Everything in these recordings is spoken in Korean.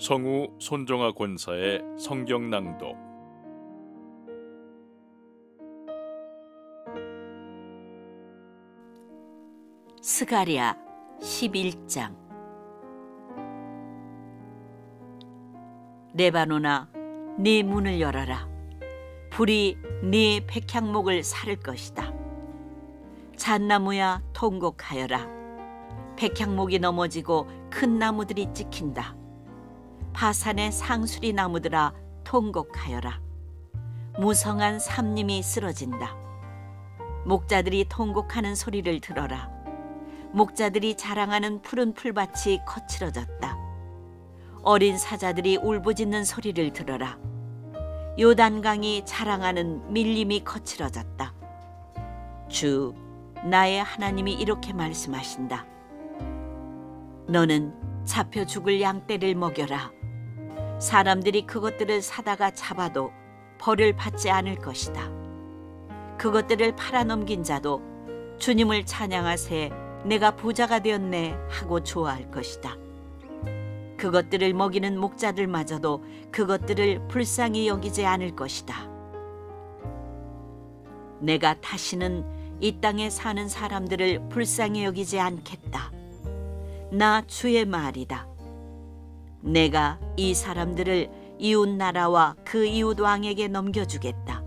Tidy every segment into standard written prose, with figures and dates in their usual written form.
성우 손정아 권사의 성경 낭독. 스가랴 11장. 레바논아, 네 문을 열어라. 불이 네 백향목을 사를 것이다. 잣나무야, 통곡하여라. 백향목이 넘어지고 큰 나무들이 찍힌다. 바산의 상수리 나무들아, 통곡하여라. 무성한 삼림이 쓰러진다. 목자들이 통곡하는 소리를 들어라. 목자들이 자랑하는 푸른 풀밭이 거칠어졌다. 어린 사자들이 울부짖는 소리를 들어라. 요단강이 자랑하는 밀림이 거칠어졌다. 주, 나의 하나님이 이렇게 말씀하신다. 너는 잡혀 죽을 양떼를 먹여라. 사람들이 그것들을 사다가 잡아도 벌을 받지 않을 것이다. 그것들을 팔아넘긴 자도 주님을 찬양하세, 내가 부자가 되었네 하고 좋아할 것이다. 그것들을 먹이는 목자들마저도 그것들을 불쌍히 여기지 않을 것이다. 내가 다시는 이 땅에 사는 사람들을 불쌍히 여기지 않겠다. 나 주의 말이다. 내가 이 사람들을 이웃 나라와 그 이웃 왕에게 넘겨주겠다.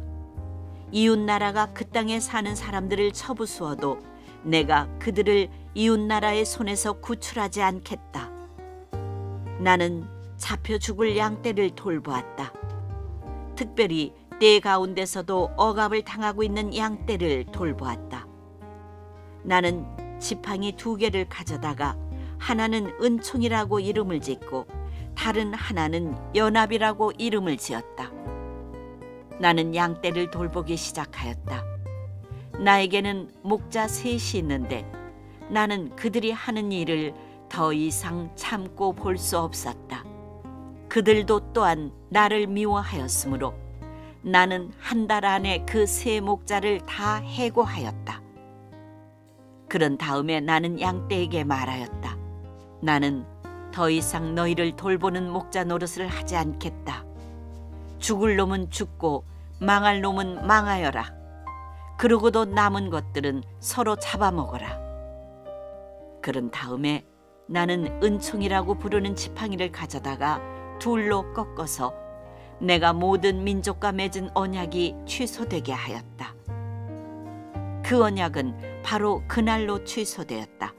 이웃 나라가 그 땅에 사는 사람들을 쳐부수어도 내가 그들을 이웃 나라의 손에서 구출하지 않겠다. 나는 잡혀 죽을 양떼를 돌보았다. 특별히 떼 가운데서도 억압을 당하고 있는 양떼를 돌보았다. 나는 지팡이 2개를 가져다가 하나는 은총이라고 이름을 짓고 다른 하나는 연합이라고 이름을 지었다. 나는 양떼를 돌보기 시작하였다. 나에게는 목자 3이 있는데 나는 그들이 하는 일을 더 이상 참고 볼 수 없었다. 그들도 또한 나를 미워하였으므로 나는 한 달 안에 그 3 목자를 다 해고하였다. 그런 다음에 나는 양떼에게 말하였다. 나는 더 이상 너희를 돌보는 목자 노릇을 하지 않겠다. 죽을 놈은 죽고 망할 놈은 망하여라. 그러고도 남은 것들은 서로 잡아먹어라. 그런 다음에 나는 은총이라고 부르는 지팡이를 가져다가 둘로 꺾어서 내가 모든 민족과 맺은 언약이 취소되게 하였다. 그 언약은 바로 그날로 취소되었다.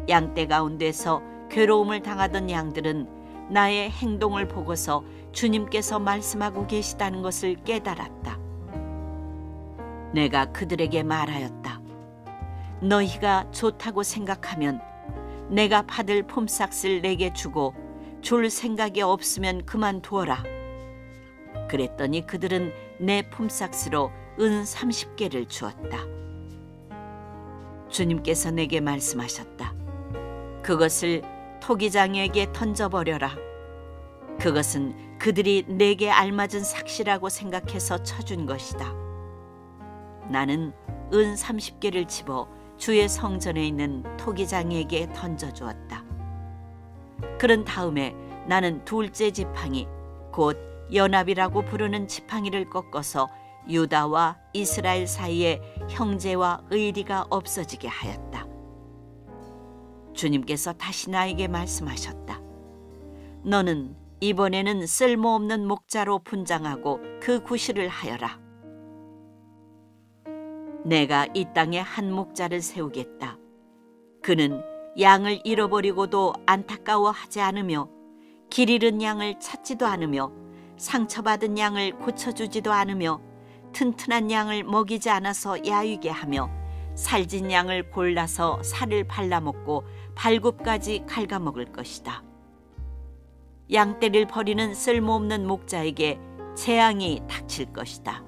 양떼 가운데서 괴로움을 당하던 양들은 나의 행동을 보고서 주님께서 말씀하고 계시다는 것을 깨달았다. 내가 그들에게 말하였다. 너희가 좋다고 생각하면 내가 받을 품삯을 내게 주고 줄 생각이 없으면 그만두어라. 그랬더니 그들은 내 품삯으로 은 30개를 주었다. 주님께서 내게 말씀하셨다. 그것을 토기장에게 던져버려라. 그것은 그들이 내게 알맞은 삭시라고 생각해서 쳐준 것이다. 나는 은 30개를 집어 주의 성전에 있는 토기장에게 던져주었다. 그런 다음에 나는 둘째 지팡이, 곧 연합이라고 부르는 지팡이를 꺾어서 유다와 이스라엘 사이에 형제와 의리가 없어지게 하였다. 주님께서 다시 나에게 말씀하셨다. 너는 이번에는 쓸모없는 목자로 분장하고 그 구실을 하여라. 내가 이 땅에 한 목자를 세우겠다. 그는 양을 잃어버리고도 안타까워하지 않으며 길 잃은 양을 찾지도 않으며 상처받은 양을 고쳐주지도 않으며 튼튼한 양을 먹이지 않아서 야위게 하며 살진 양을 골라서 살을 발라먹고 발굽까지 갉아먹을 것이다. 양떼를 버리는 쓸모없는 목자에게 재앙이 닥칠 것이다.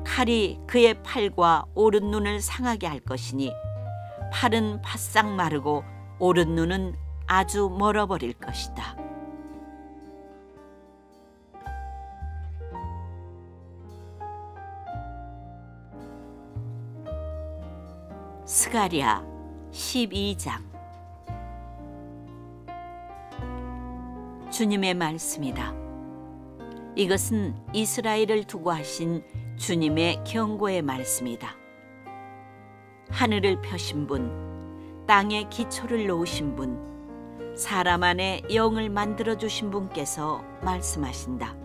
칼이 그의 팔과 오른 눈을 상하게 할 것이니 팔은 바싹 마르고 오른 눈은 아주 멀어버릴 것이다. 스가랴 12장. 주님의 말씀이다. 이것은 이스라엘을 두고 하신 주님의 경고의 말씀이다. 하늘을 펴신 분, 땅에 기초를 놓으신 분, 사람 안에 영을 만들어주신 분께서 말씀하신다.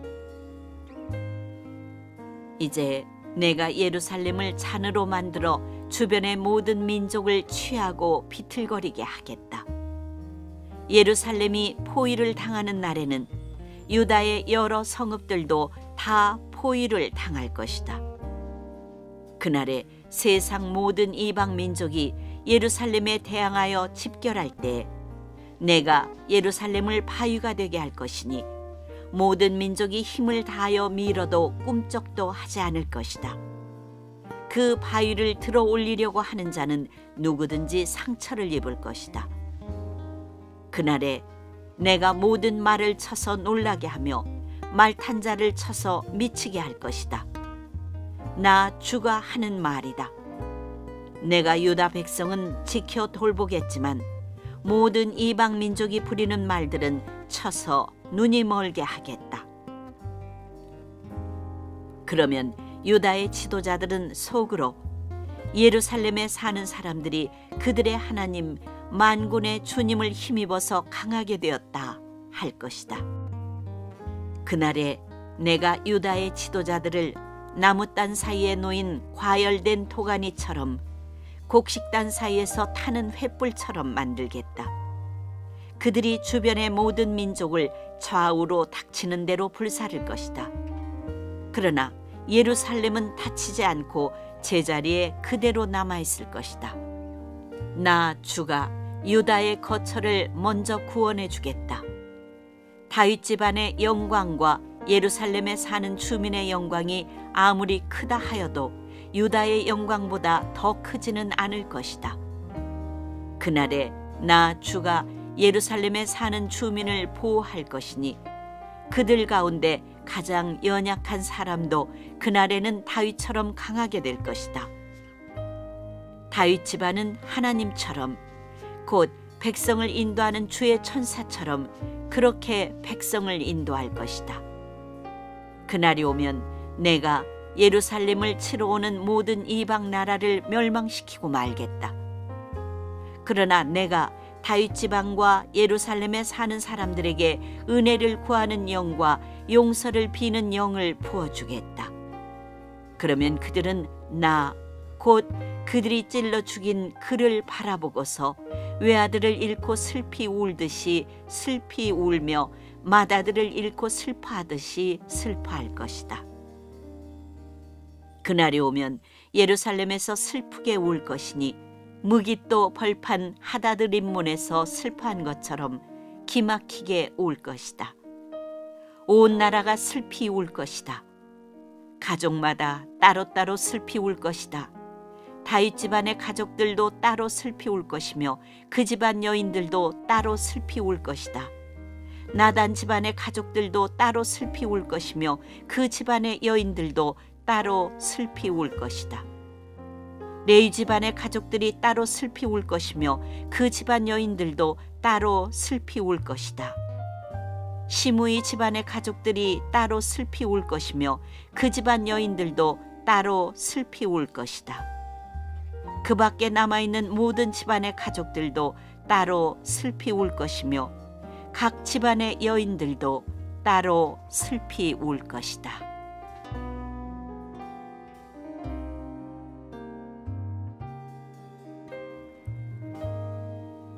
이제 내가 예루살렘을 잔으로 만들어 주변의 모든 민족을 취하고 비틀거리게 하겠다. 예루살렘이 포위를 당하는 날에는 유다의 여러 성읍들도 다 포위를 당할 것이다. 그날에 세상 모든 이방 민족이 예루살렘에 대항하여 집결할 때 내가 예루살렘을 바위가 되게 할 것이니 모든 민족이 힘을 다하여 밀어도 꿈쩍도 하지 않을 것이다. 그 바위를 들어 올리려고 하는 자는 누구든지 상처를 입을 것이다. 그날에 내가 모든 말을 쳐서 놀라게 하며 말 탄 자를 쳐서 미치게 할 것이다. 나 주가 하는 말이다. 내가 유다 백성은 지켜 돌보겠지만 모든 이방 민족이 부리는 말들은 쳐서 눈이 멀게 하겠다. 그러면 유다의 지도자들은 속으로 예루살렘에 사는 사람들이 그들의 하나님 만군의 주님을 힘입어서 강하게 되었다 할 것이다. 그날에 내가 유다의 지도자들을 나무단 사이에 놓인 과열된 도가니처럼 곡식단 사이에서 타는 횃불처럼 만들겠다. 그들이 주변의 모든 민족을 좌우로 닥치는 대로 불사를 것이다. 그러나 예루살렘은 다치지 않고 제자리에 그대로 남아있을 것이다. 나 주가 유다의 거처를 먼저 구원해 주겠다. 다윗 집안의 영광과 예루살렘에 사는 주민의 영광이 아무리 크다 하여도 유다의 영광보다 더 크지는 않을 것이다. 그날에 나 주가 예루살렘에 사는 주민을 보호할 것이니 그들 가운데 가장 연약한 사람도 그날에는 다윗처럼 강하게 될 것이다. 다윗 집안은 하나님처럼 곧 백성을 인도하는 주의 천사처럼 그렇게 백성을 인도할 것이다. 그날이 오면 내가 예루살렘을 치러 오는 모든 이방 나라를 멸망시키고 말겠다. 그러나 내가 다윗 지방과 예루살렘에 사는 사람들에게 은혜를 구하는 영과 용서를 비는 영을 부어주겠다. 그러면 그들은 나 곧 그들이 찔러 죽인 그를 바라보고서 외아들을 잃고 슬피 울듯이 슬피 울며 맏아들을 잃고 슬퍼하듯이 슬퍼할 것이다. 그날이 오면 예루살렘에서 슬프게 울 것이니 무깃도 벌판 하다드 림몬에서 슬퍼한 것처럼 기막히게 울 것이다. 온 나라가 슬피 울 것이다. 가족마다 따로따로 슬피 울 것이다. 다윗 집안의 가족들도 따로 슬피 울 것이며 그 집안 여인들도 따로 슬피 울 것이다. 나단 집안의 가족들도 따로 슬피 울 것이며 그 집안의 여인들도 따로 슬피 울 것이다. 레위 집안의 가족들이 따로 슬피 울 것이며 그 집안 여인들도 따로 슬피 울 것이다. 시므이 집안의 가족들이 따로 슬피 울 것이며 그 집안 여인들도 따로 슬피 울 것이다. 그 밖에 남아있는 모든 집안의 가족들도 따로 슬피 울 것이며 각 집안의 여인들도 따로 슬피 울 것이다.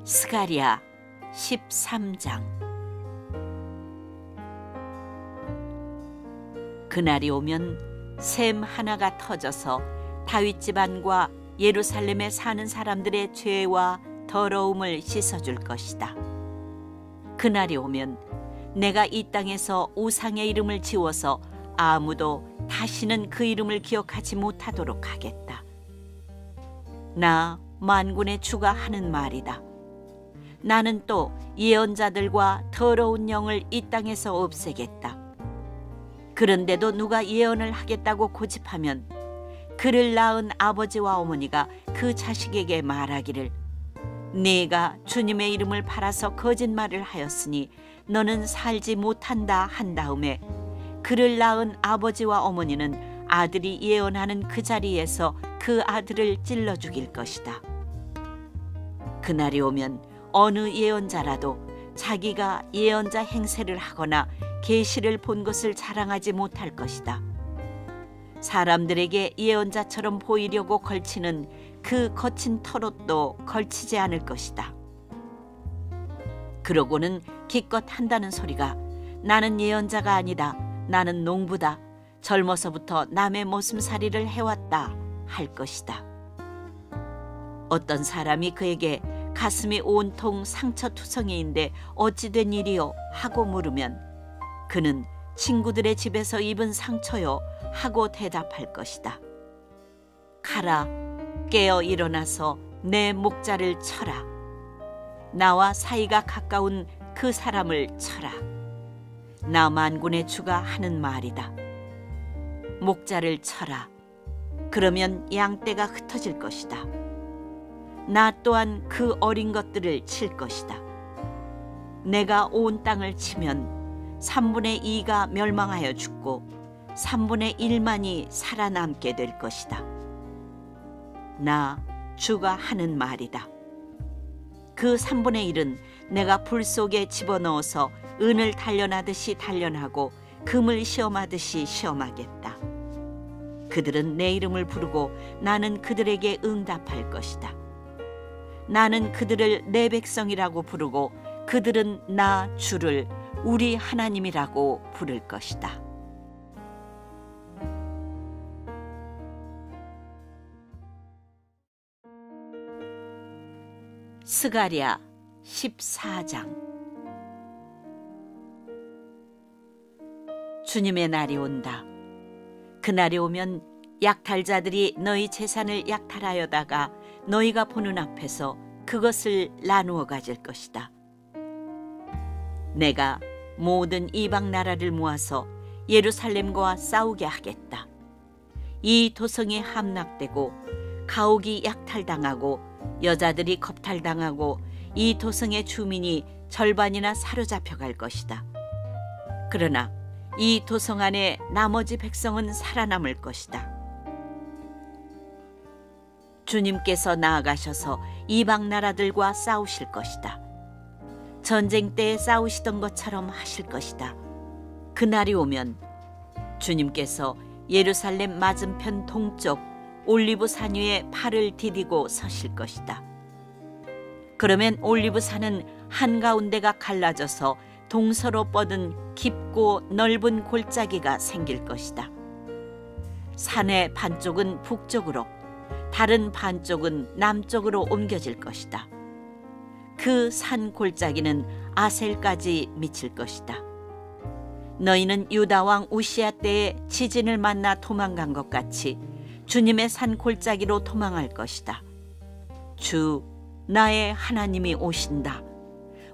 스가랴 13장. 그날이 오면 샘 하나가 터져서 다윗 집안과 예루살렘에 사는 사람들의 죄와 더러움을 씻어줄 것이다. 그날이 오면 내가 이 땅에서 우상의 이름을 지워서 아무도 다시는 그 이름을 기억하지 못하도록 하겠다. 나 만군의 주가 하는 말이다. 나는 또 예언자들과 더러운 영을 이 땅에서 없애겠다. 그런데도 누가 예언을 하겠다고 고집하면 그를 낳은 아버지와 어머니가 그 자식에게 말하기를 네가 주님의 이름을 팔아서 거짓말을 하였으니 너는 살지 못한다 한 다음에 그를 낳은 아버지와 어머니는 아들이 예언하는 그 자리에서 그 아들을 찔러 죽일 것이다. 그날이 오면 어느 예언자라도 자기가 예언자 행세를 하거나 계시를 본 것을 자랑하지 못할 것이다. 사람들에게 예언자처럼 보이려고 걸치는 그 거친 털옷도 걸치지 않을 것이다. 그러고는 기껏 한다는 소리가 나는 예언자가 아니다, 나는 농부다, 젊어서부터 남의 머슴살이를 해왔다 할 것이다. 어떤 사람이 그에게 가슴이 온통 상처투성이인데 어찌 된 일이요 하고 물으면 그는 친구들의 집에서 입은 상처요 하고 대답할 것이다. 가라, 깨어 일어나서 내 목자를 쳐라. 나와 사이가 가까운 그 사람을 쳐라. 나 만군의 주가 하는 말이다. 목자를 쳐라. 그러면 양떼가 흩어질 것이다. 나 또한 그 어린 것들을 칠 것이다. 내가 온 땅을 치면 3분의 2가 멸망하여 죽고 3분의 1만이 살아남게 될 것이다. 나 주가 하는 말이다. 그 3분의 1은 내가 불 속에 집어넣어서 은을 단련하듯이 단련하고 금을 시험하듯이 시험하겠다. 그들은 내 이름을 부르고 나는 그들에게 응답할 것이다. 나는 그들을 내 백성이라고 부르고 그들은 나 주를 우리 하나님이라고 부를 것이다. 스가랴 14장. 주님의 날이 온다. 그날이 오면 약탈자들이 너희 재산을 약탈하여다가 너희가 보는 앞에서 그것을 나누어 가질 것이다. 내가 모든 이방 나라를 모아서 예루살렘과 싸우게 하겠다. 이 도성이 함락되고 가옥이 약탈당하고 여자들이 겁탈당하고 이 도성의 주민이 절반이나 사로잡혀 갈 것이다. 그러나 이 도성 안에 나머지 백성은 살아남을 것이다. 주님께서 나아가셔서 이방 나라들과 싸우실 것이다. 전쟁 때에 싸우시던 것처럼 하실 것이다. 그날이 오면 주님께서 예루살렘 맞은편 동쪽 올리브 산 위에 팔을 디디고 서실 것이다. 그러면 올리브 산은 한가운데가 갈라져서 동서로 뻗은 깊고 넓은 골짜기가 생길 것이다. 산의 반쪽은 북쪽으로, 다른 반쪽은 남쪽으로 옮겨질 것이다. 그 산 골짜기는 아셀까지 미칠 것이다. 너희는 유다 왕 우시야 때에 지진을 만나 도망간 것 같이 주님의 산 골짜기로 도망할 것이다. 주 나의 하나님이 오신다.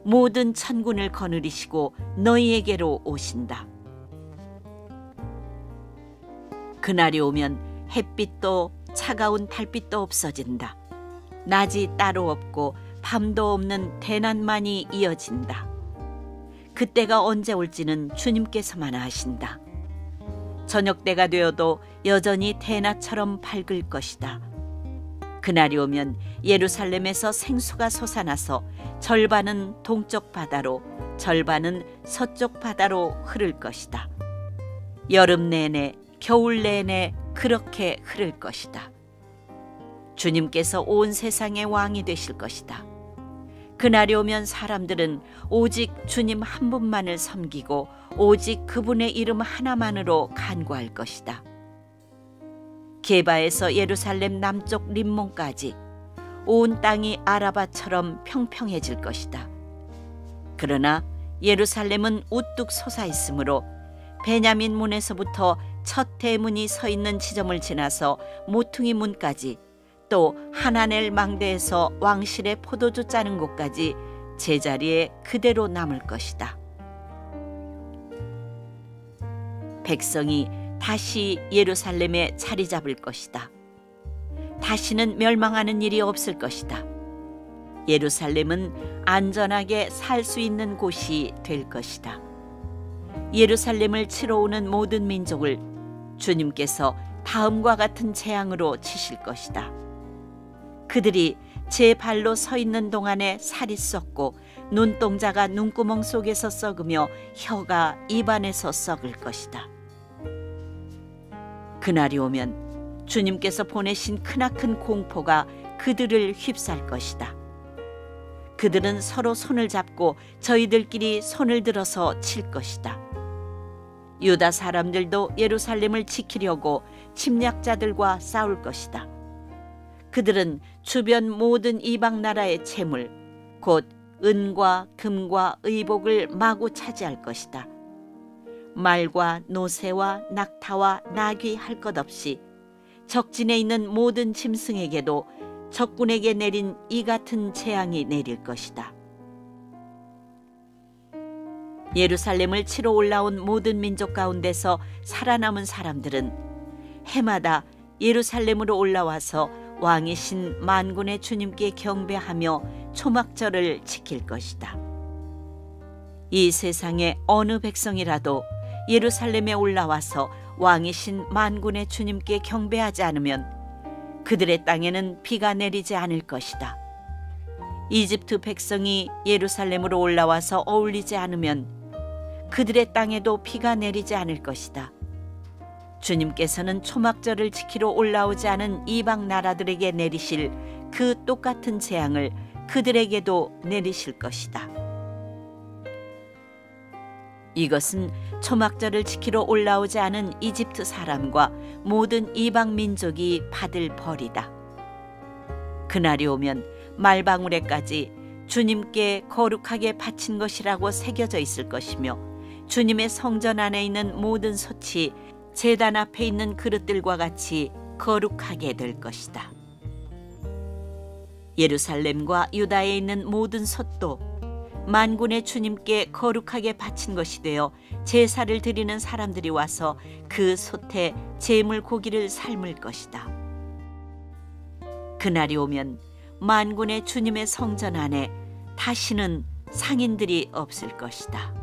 모든 천군을 거느리시고 너희에게로 오신다. 그날이 오면 햇빛도 차가운 달빛도 없어진다. 낮이 따로 없고 밤도 없는 대낮만이 이어진다. 그때가 언제 올지는 주님께서만 아신다. 저녁 때가 되어도 여전히 대낮처럼 밝을 것이다. 그날이 오면 예루살렘에서 생수가 솟아나서 절반은 동쪽 바다로 절반은 서쪽 바다로 흐를 것이다. 여름 내내 겨울 내내 그렇게 흐를 것이다. 주님께서 온 세상의 왕이 되실 것이다. 그날이 오면 사람들은 오직 주님 한 분만을 섬기고 오직 그분의 이름 하나만으로 간구할 것이다. 게바에서 예루살렘 남쪽 림몬까지 온 땅이 아라바처럼 평평해질 것이다. 그러나 예루살렘은 우뚝 솟아 있으므로 베냐민 문에서부터 첫 대문이 서 있는 지점을 지나서 모퉁이 문까지 또 하나넬 망대에서 왕실의 포도주 짜는 곳까지 제자리에 그대로 남을 것이다. 백성이 다시 예루살렘에 자리 잡을 것이다. 다시는 멸망하는 일이 없을 것이다. 예루살렘은 안전하게 살 수 있는 곳이 될 것이다. 예루살렘을 치러 오는 모든 민족을 주님께서 다음과 같은 재앙으로 치실 것이다. 그들이 제 발로 서 있는 동안에 살이 썩고 눈동자가 눈구멍 속에서 썩으며 혀가 입안에서 썩을 것이다. 그날이 오면 주님께서 보내신 크나큰 공포가 그들을 휩쌀 것이다. 그들은 서로 손을 잡고 저희들끼리 손을 들어서 칠 것이다. 유다 사람들도 예루살렘을 지키려고 침략자들과 싸울 것이다. 그들은 주변 모든 이방 나라의 재물, 곧 은과 금과 의복을 마구 차지할 것이다. 말과 노새와 낙타와 나귀 할 것 없이 적진에 있는 모든 짐승에게도 적군에게 내린 이 같은 재앙이 내릴 것이다. 예루살렘을 치러 올라온 모든 민족 가운데서 살아남은 사람들은 해마다 예루살렘으로 올라와서 왕이신 만군의 주님께 경배하며 초막절을 지킬 것이다. 이 세상의 어느 백성이라도 예루살렘에 올라와서 왕이신 만군의 주님께 경배하지 않으면 그들의 땅에는 비가 내리지 않을 것이다. 이집트 백성이 예루살렘으로 올라와서 어울리지 않으면 그들의 땅에도 비가 내리지 않을 것이다. 주님께서는 초막절을 지키러 올라오지 않은 이방 나라들에게 내리실 그 똑같은 재앙을 그들에게도 내리실 것이다. 이것은 초막절을 지키러 올라오지 않은 이집트 사람과 모든 이방 민족이 받을 벌이다. 그날이 오면 말방울에까지 주님께 거룩하게 바친 것이라고 새겨져 있을 것이며 주님의 성전 안에 있는 모든 솥이 제단 앞에 있는 그릇들과 같이 거룩하게 될 것이다. 예루살렘과 유다에 있는 모든 솥도 만군의 주님께 거룩하게 바친 것이 되어 제사를 드리는 사람들이 와서 그 솥에 제물 고기를 삶을 것이다. 그날이 오면 만군의 주님의 성전 안에 다시는 상인들이 없을 것이다.